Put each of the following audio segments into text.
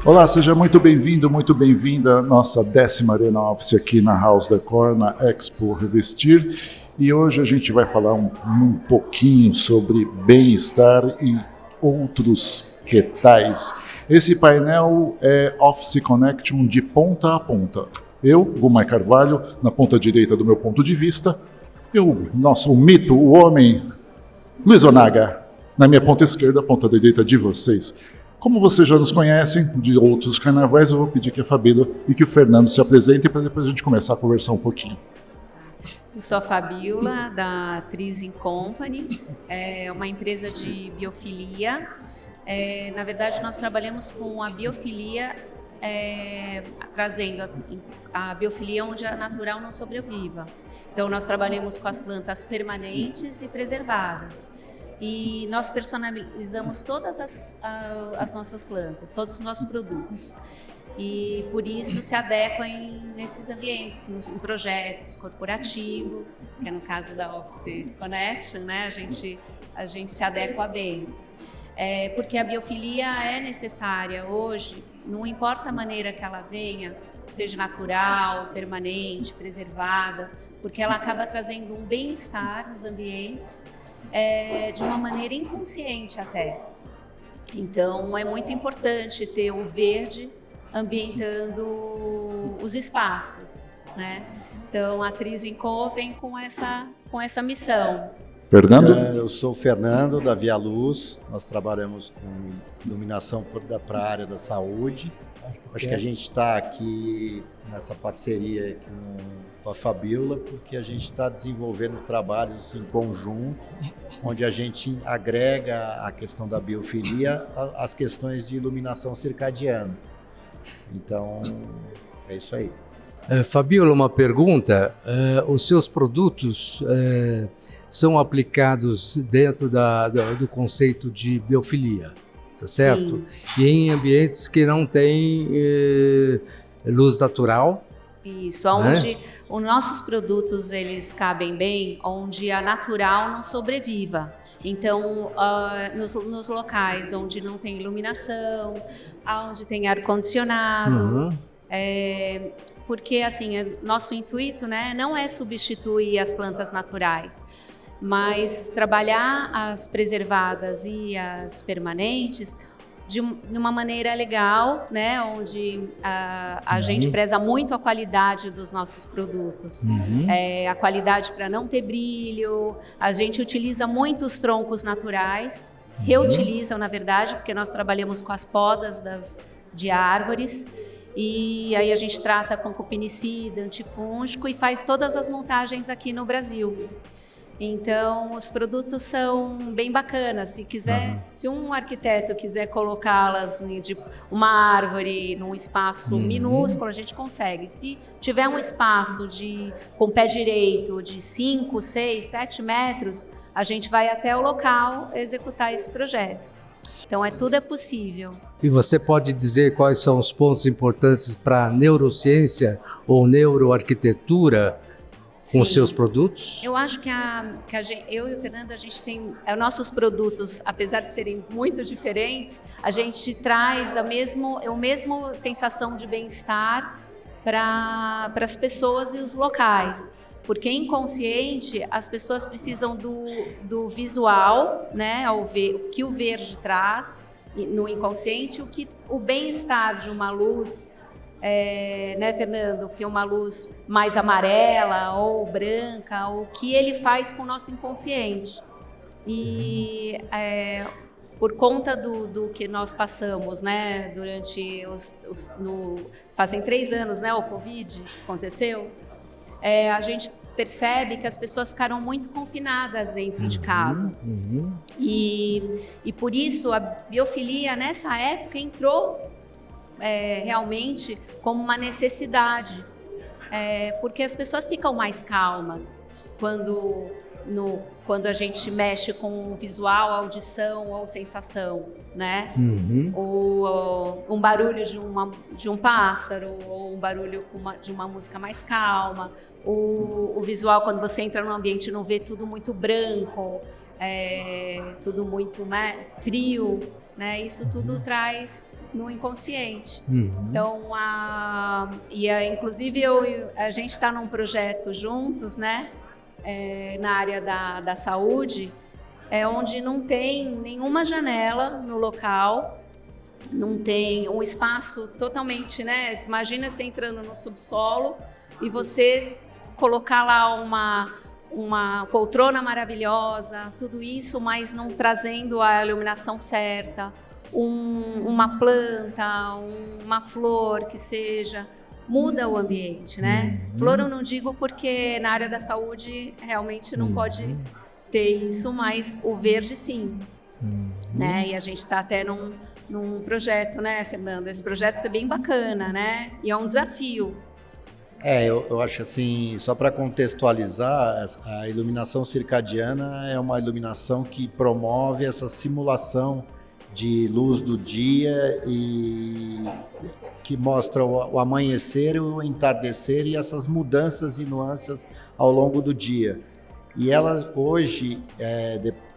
Olá, seja muito bem-vindo, muito bem-vinda à nossa 10ª Arena Office aqui na House Decor, na Expo Revestir. E hoje a gente vai falar um pouquinho sobre bem-estar e outros que tais. Esse painel é Office Connection de ponta a ponta. Eu, Gumai Carvalho, na ponta direita do meu ponto de vista, e o nosso mito, o homem, Luiz Onaga, na minha ponta esquerda, ponta direita de vocês. Como vocês já nos conhecem de outros carnavais, eu vou pedir que a Fabíola e que o Fernando se apresentem para depois a gente começar a conversar um pouquinho. Eu sou a Fabíola, da Trizin Company, é uma empresa de biofilia. Na verdade, nós trabalhamos com a biofilia, trazendo a biofilia onde a natural não sobreviva. Então, nós trabalhamos com as plantas permanentes e preservadas. E nós personalizamos todas as nossas plantas, todos os nossos produtos. E por isso se adequam nesses ambientes, em projetos corporativos, que é no caso da Office Connection, né? A gente se adequa bem. Porque a biofilia é necessária hoje, não importa a maneira que ela venha, seja natural, permanente, preservada, porque ela acaba trazendo um bem-estar nos ambientes, de uma maneira inconsciente até. Então é muito importante ter o verde ambientando os espaços, né? Então a Trizin Co vem com essa missão. Fernando? Eu sou o Fernando, da Via Luz. Nós trabalhamos com iluminação para a área da saúde. Acho que a gente está aqui nessa parceria com a Fabíola, porque a gente está desenvolvendo trabalhos em conjunto, onde a gente agrega a questão da biofilia às questões de iluminação circadiana. Então, é isso aí. Fabíola, uma pergunta. Os seus produtos são aplicados dentro do conceito de biofilia, tá certo? Sim. E em ambientes que não têm luz natural. Isso, onde os nossos produtos eles cabem bem, onde a natural não sobreviva. Então, nos locais onde não tem iluminação, onde tem ar-condicionado, porque assim, nosso intuito, né, não é substituir as plantas naturais, mas trabalhar as preservadas e as permanentes de uma maneira legal, né, onde a gente preza muito a qualidade dos nossos produtos, a qualidade para não ter brilho. A gente utiliza muito os troncos naturais, reutilizam na verdade, porque nós trabalhamos com as podas de árvores, e aí a gente trata com cupinicida, antifúngico e faz todas as montagens aqui no Brasil. Então, os produtos são bem bacanas. Se um arquiteto quiser colocá-las de uma árvore num espaço minúsculo, a gente consegue. Se tiver um espaço com pé direito de 5, 6, 7 metros, a gente vai até o local executar esse projeto. Então, tudo é possível. E você pode dizer quais são os pontos importantes para a neurociência ou neuroarquitetura com os seus produtos? Eu acho que eu e o Fernando, a gente tem nossos produtos, apesar de serem muito diferentes, a gente traz a mesma sensação de bem-estar para as pessoas e os locais. Porque inconsciente, as pessoas precisam do visual, né, o que o verde traz no inconsciente, o bem-estar de uma luz, né, Fernando, que é uma luz mais amarela ou branca, o que ele faz com o nosso inconsciente. E por conta do que nós passamos, né, durante fazem 3 anos, né, o Covid aconteceu, a gente percebe que as pessoas ficaram muito confinadas dentro de casa. E por isso a biofilia nessa época entrou realmente como uma necessidade, porque as pessoas ficam mais calmas quando a gente mexe com o visual, audição ou sensação, né? Um barulho de um pássaro, ou um barulho de uma música mais calma, o visual quando você entra num ambiente e não vê tudo muito branco, tudo muito frio, né? Isso tudo traz no inconsciente. Uhum. Então, inclusive a gente está num projeto juntos, né, na área da saúde, onde não tem nenhuma janela no local, não tem um espaço totalmente, né? Imagina você entrando no subsolo e você colocar lá uma poltrona maravilhosa, tudo isso, mas não trazendo a iluminação certa, uma planta, uma flor que seja, muda o ambiente, né? Flor eu não digo porque na área da saúde realmente não pode ter isso, mas o verde sim, né? E a gente está até num projeto, né, Fernando? Esse projeto é bem bacana, né? E é um desafio. Eu acho assim, só para contextualizar, a iluminação circadiana é uma iluminação que promove essa simulação de luz do dia e que mostra o amanhecer, o entardecer e essas mudanças e nuances ao longo do dia. E ela hoje,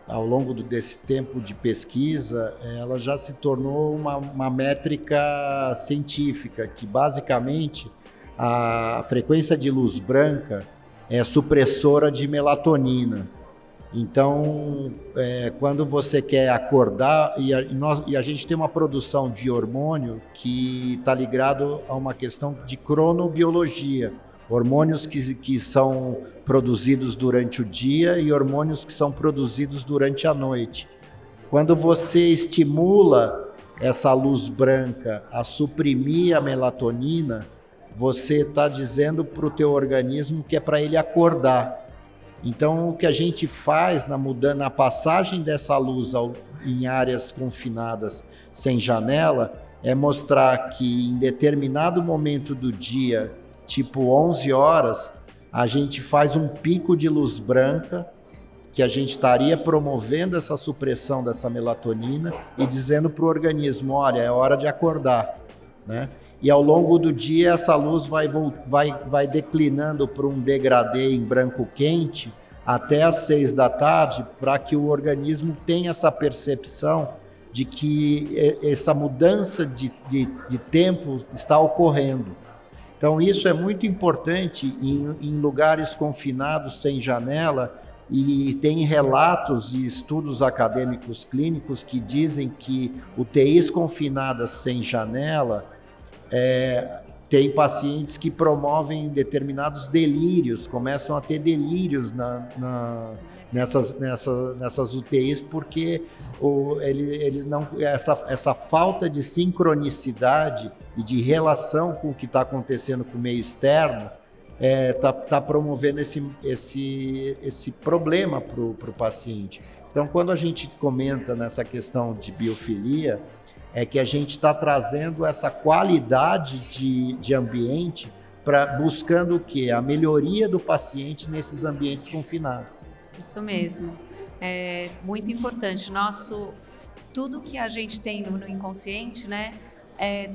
ao longo desse tempo de pesquisa, ela já se tornou uma métrica científica, que basicamente a frequência de luz branca é supressora de melatonina. Então, quando você quer acordar, e a gente tem uma produção de hormônio que está ligado a uma questão de cronobiologia. Hormônios que são produzidos durante o dia e hormônios que são produzidos durante a noite. Quando você estimula essa luz branca a suprimir a melatonina, você está dizendo para o teu organismo que é para ele acordar. Então, o que a gente faz na passagem dessa luz em áreas confinadas sem janela é mostrar que em determinado momento do dia, tipo 11 horas, a gente faz um pico de luz branca, que a gente estaria promovendo essa supressão dessa melatonina e dizendo para o organismo, olha, é hora de acordar, né? E ao longo do dia essa luz vai declinando para um degradê em branco quente até às 6 da tarde, para que o organismo tenha essa percepção de que essa mudança de tempo está ocorrendo. Então isso é muito importante em lugares confinados sem janela, e tem relatos e estudos acadêmicos clínicos que dizem que UTIs confinadas sem janela tem pacientes que promovem determinados delírios, começam a ter delírios nessas UTIs, porque eles não, essa falta de sincronicidade e de relação com o que está acontecendo com o meio externo tá promovendo esse problema para o paciente. Então, quando a gente comenta nessa questão de biofilia, é que a gente está trazendo essa qualidade de ambiente buscando o quê? A melhoria do paciente nesses ambientes confinados. Isso mesmo. É muito importante. Tudo que a gente tem no inconsciente, né,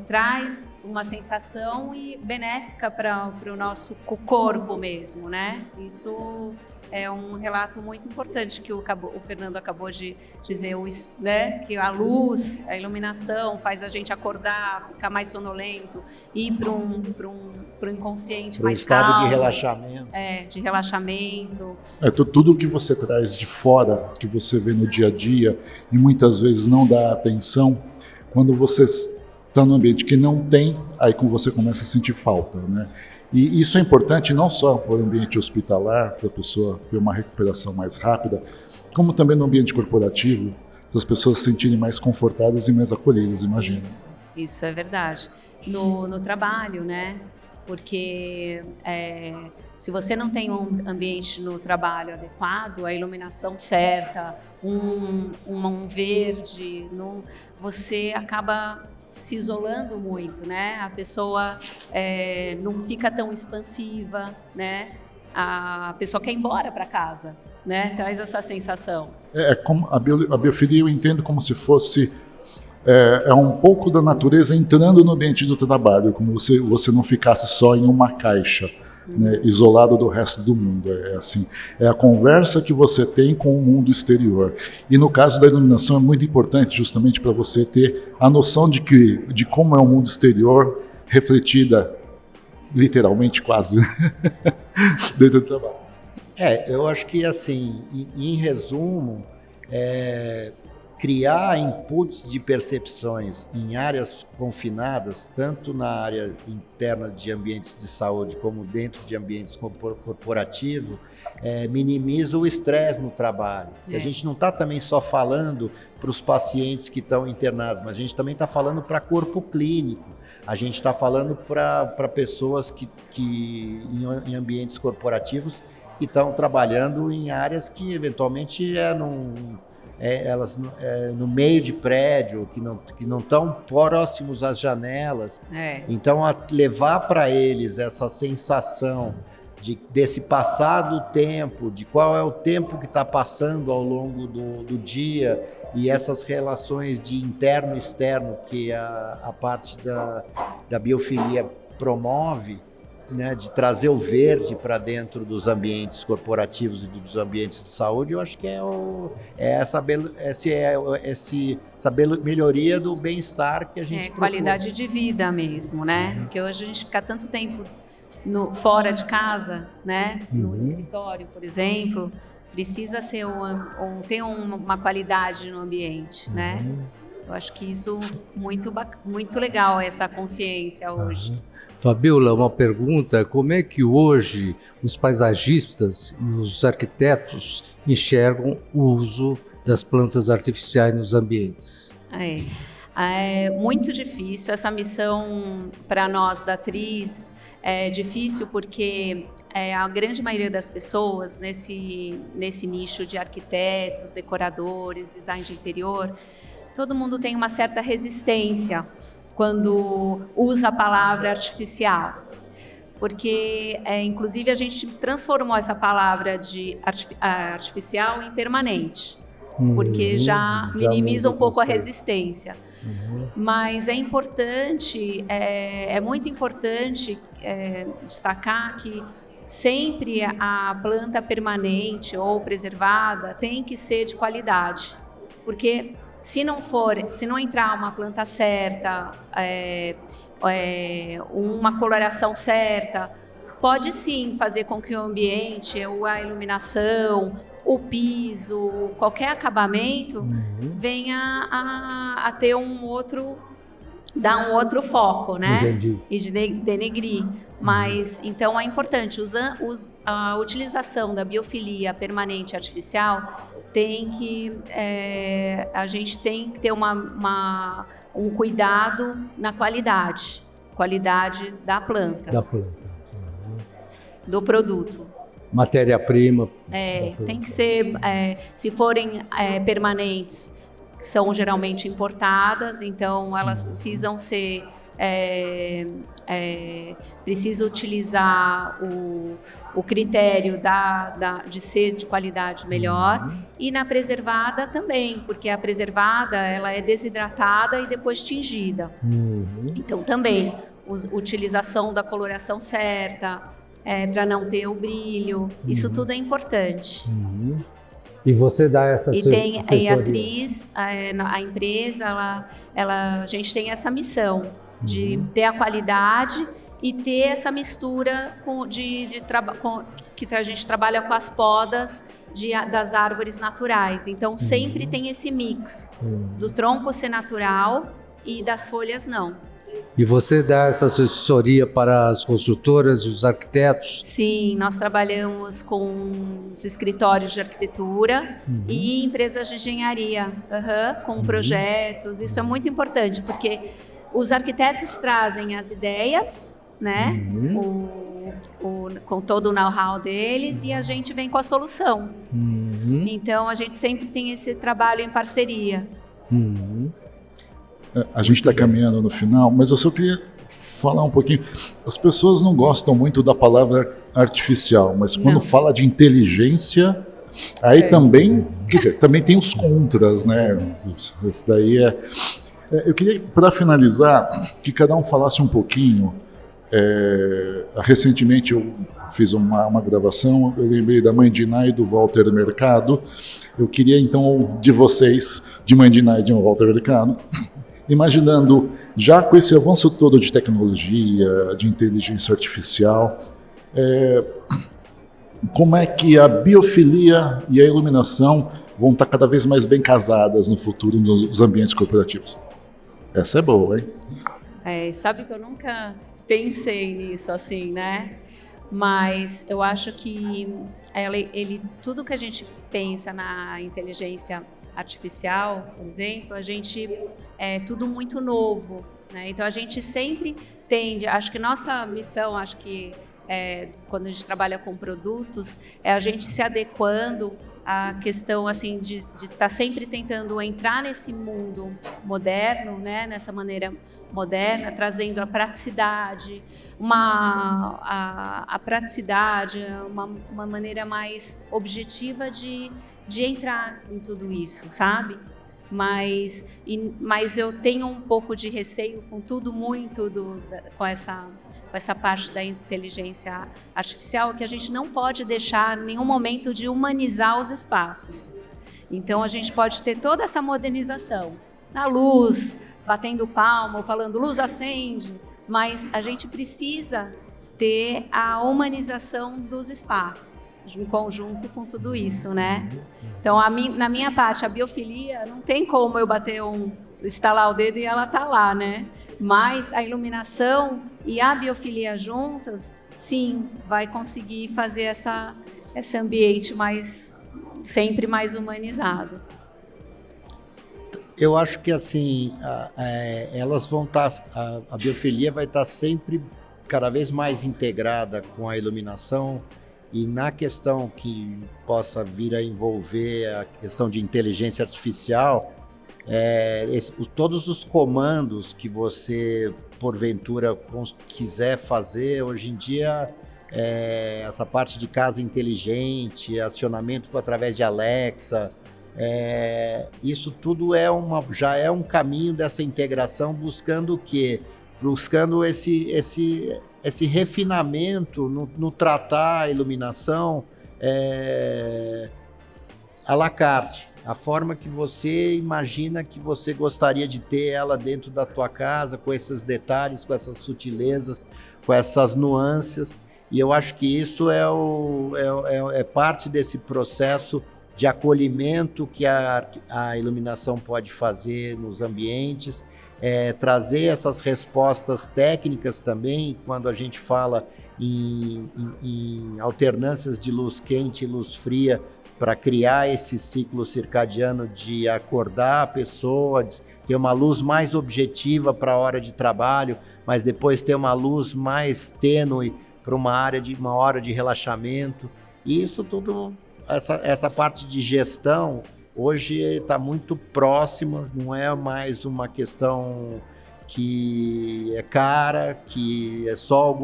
traz uma sensação benéfica para o nosso corpo mesmo, né? Isso é um relato muito importante que o Fernando acabou de dizer, né? Que a luz, a iluminação faz a gente acordar, ficar mais sonolento, ir para um inconsciente mais calmo. Estado de relaxamento. De relaxamento. Tudo que você traz de fora, que você vê no dia a dia e muitas vezes não dá atenção, quando você está num ambiente que não tem, aí como você começa a sentir falta, né? E isso é importante não só para o ambiente hospitalar, para a pessoa ter uma recuperação mais rápida, como também no ambiente corporativo, para as pessoas se sentirem mais confortadas e mais acolhidas, imagina. Isso é verdade. No trabalho, né? Porque se você não tem um ambiente no trabalho adequado, a iluminação certa, um verde, você acaba se isolando muito, né? A pessoa não fica tão expansiva, né? A pessoa quer ir embora para casa, né? Traz essa sensação. Como a biofilia eu entendo como se fosse um pouco da natureza entrando no ambiente do trabalho, como se você não ficasse só em uma caixa. né, isolado do resto do mundo. É assim, é a conversa que você tem com o mundo exterior. E no caso da iluminação é muito importante justamente para você ter a noção de como é o mundo exterior refletida literalmente quase dentro do trabalho. Eu acho que assim, em resumo, criar inputs de percepções em áreas confinadas, tanto na área interna de ambientes de saúde como dentro de ambientes corporativos, minimiza o estresse no trabalho. A gente não está também só falando para os pacientes que estão internados, mas a gente também está falando para corpo clínico, a gente está falando para pessoas que em ambientes corporativos que estão trabalhando em áreas que eventualmente elas no meio de prédio, que não estão próximos às janelas. Então, levar para eles essa sensação desse passado tempo, de qual é o tempo que está passando ao longo do dia, e essas relações de interno e externo que a parte da biofilia promove, né, de trazer o verde para dentro dos ambientes corporativos e dos ambientes de saúde, eu acho que essa melhoria do bem-estar que a gente procura. Qualidade de vida mesmo, né? Porque hoje a gente fica tanto tempo fora de casa, né? No escritório, por exemplo, precisa ser ter uma qualidade no ambiente, né? Eu acho que isso muito legal, essa consciência hoje. Fabiola, uma pergunta: como é que hoje os paisagistas e os arquitetos enxergam o uso das plantas artificiais nos ambientes? É muito difícil essa missão para nós da Tris. É difícil porque a grande maioria das pessoas nesse nicho de arquitetos, decoradores, design de interior, todo mundo tem uma certa resistência quando usa a palavra artificial, porque inclusive a gente transformou essa palavra de artificial em permanente, porque já minimiza um pouco a resistência. Mas é importante, é muito importante destacar que sempre a planta permanente ou preservada tem que ser de qualidade, porque se não entrar uma planta certa, uma coloração certa, pode sim fazer com que o ambiente, ou a iluminação, o piso, qualquer acabamento venha a ter dar um outro foco, né? Entendi. E de denegrir. Mas, então, é importante, a utilização da biofilia permanente artificial a gente tem que ter um cuidado na qualidade da planta. Do produto. Matéria-prima. Tem que ser, se forem permanentes, são geralmente importadas, então elas precisam ser, precisa utilizar o critério de ser de qualidade melhor, e na preservada também, porque a preservada ela é desidratada e depois tingida. Então também, utilização da coloração certa, para não ter o brilho, isso tudo é importante. E você dá essa assessoria? E a Tris, a empresa, a gente tem essa missão de ter a qualidade e ter essa mistura que a gente trabalha com as podas das árvores naturais. Então sempre tem esse mix do tronco ser natural e das folhas não. E você dá essa assessoria para as construtoras e os arquitetos? Sim, nós trabalhamos com os escritórios de arquitetura e empresas de engenharia, com projetos. Isso é muito importante, porque os arquitetos trazem as ideias, né? Com todo o know-how deles, e a gente vem com a solução. Então, a gente sempre tem esse trabalho em parceria. A gente está caminhando no final, mas eu só queria falar um pouquinho. As pessoas não gostam muito da palavra artificial, mas quando fala de inteligência, aí também, quer dizer, também tem os contras, né? Isso daí eu queria, para finalizar, que cada um falasse um pouquinho Recentemente eu fiz uma gravação, eu lembrei da Mãe de Ná e do Walter Mercado. Eu queria então de vocês, de Mãe de Ná e de Walter Mercado, imaginando, já com esse avanço todo de tecnologia, de inteligência artificial, como é que a biofilia e a iluminação vão estar cada vez mais bem casadas no futuro nos ambientes corporativos? Essa é boa, hein? Sabe que eu nunca pensei nisso assim, né? Mas eu acho que tudo que a gente pensa na inteligência artificial, por exemplo, é tudo muito novo, né? Então a gente sempre tende, acho que nossa missão, quando a gente trabalha com produtos, é a gente se adequando à questão assim de estar sempre tentando entrar nesse mundo moderno, né? Nessa maneira moderna, trazendo a praticidade, uma maneira mais objetiva de entrar em tudo isso, sabe? Mas eu tenho um pouco de receio com tudo muito com essa parte da inteligência artificial, que a gente não pode deixar em nenhum momento de humanizar os espaços. Então a gente pode ter toda essa modernização, na luz, batendo palma, ou falando luz acende, mas a gente precisa ter a humanização dos espaços, em conjunto com tudo isso, né? Então, na minha parte, a biofilia, não tem como eu estalar o dedo e ela tá lá, né? Mas a iluminação e a biofilia juntas, sim, vai conseguir fazer esse ambiente sempre mais humanizado. Eu acho que assim, elas vão estar, a biofilia vai estar sempre cada vez mais integrada com a iluminação, e na questão que possa vir a envolver a questão de inteligência artificial, todos os comandos que você porventura quiser fazer hoje em dia, essa parte de casa inteligente, acionamento através de Alexa, isso tudo já é um caminho dessa integração, buscando o quê? Buscando esse refinamento no tratar a iluminação à la carte, a forma que você imagina que você gostaria de ter ela dentro da tua casa, com esses detalhes, com essas sutilezas, com essas nuances, e eu acho que isso é parte desse processo de acolhimento que a iluminação pode fazer nos ambientes, trazer essas respostas técnicas também, quando a gente fala em alternâncias de luz quente e luz fria, para criar esse ciclo circadiano de acordar a pessoa, de ter uma luz mais objetiva para a hora de trabalho, mas depois ter uma luz mais tênue para uma hora de relaxamento. E isso tudo, essa parte de gestão, hoje está muito próxima, não é mais uma questão que é cara, que é só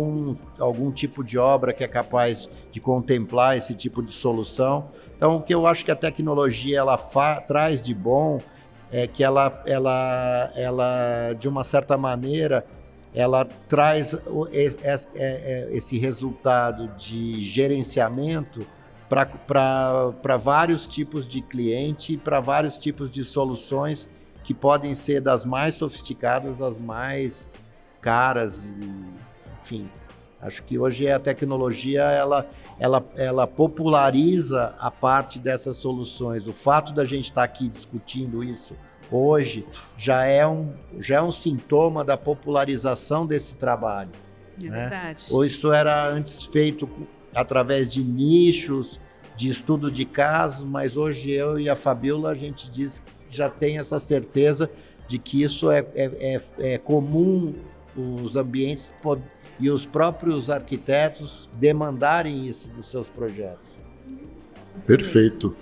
algum tipo de obra que é capaz de contemplar esse tipo de solução. Então, o que eu acho que a tecnologia traz de bom é que ela, de uma certa maneira, ela traz esse resultado de gerenciamento para vários tipos de cliente, para vários tipos de soluções que podem ser das mais sofisticadas às mais caras, enfim. Acho que hoje a tecnologia ela populariza a parte dessas soluções. O fato da gente estar aqui discutindo isso hoje já é um sintoma da popularização desse trabalho. É verdade. Ou isso era antes feito através de nichos, de estudo de casos, mas hoje eu e a Fabiola, a gente diz que já tem essa certeza de que isso é comum, os ambientes e os próprios arquitetos demandarem isso dos seus projetos. Perfeito.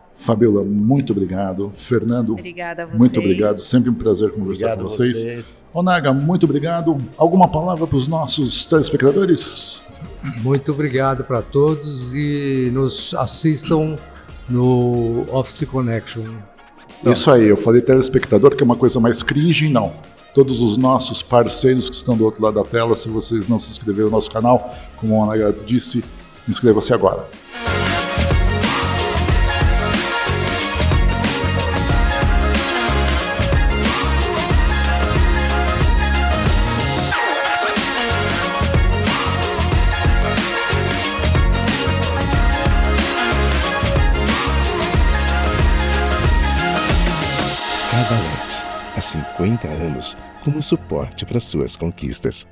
Fabiola, muito obrigado. Fernando, obrigada a vocês. Muito obrigado. Sempre um prazer conversar com vocês. Onaga, muito obrigado. Alguma palavra para os nossos telespectadores? Muito obrigado para todos e nos assistam no Office Connection. Isso aí, eu falei telespectador, que é uma coisa mais cringe, não. todos os nossos parceiros que estão do outro lado da tela. Se vocês não se inscreveram no nosso canal, como a Ana disse, inscreva-se agora. Cavalete, há 50 anos como suporte para suas conquistas.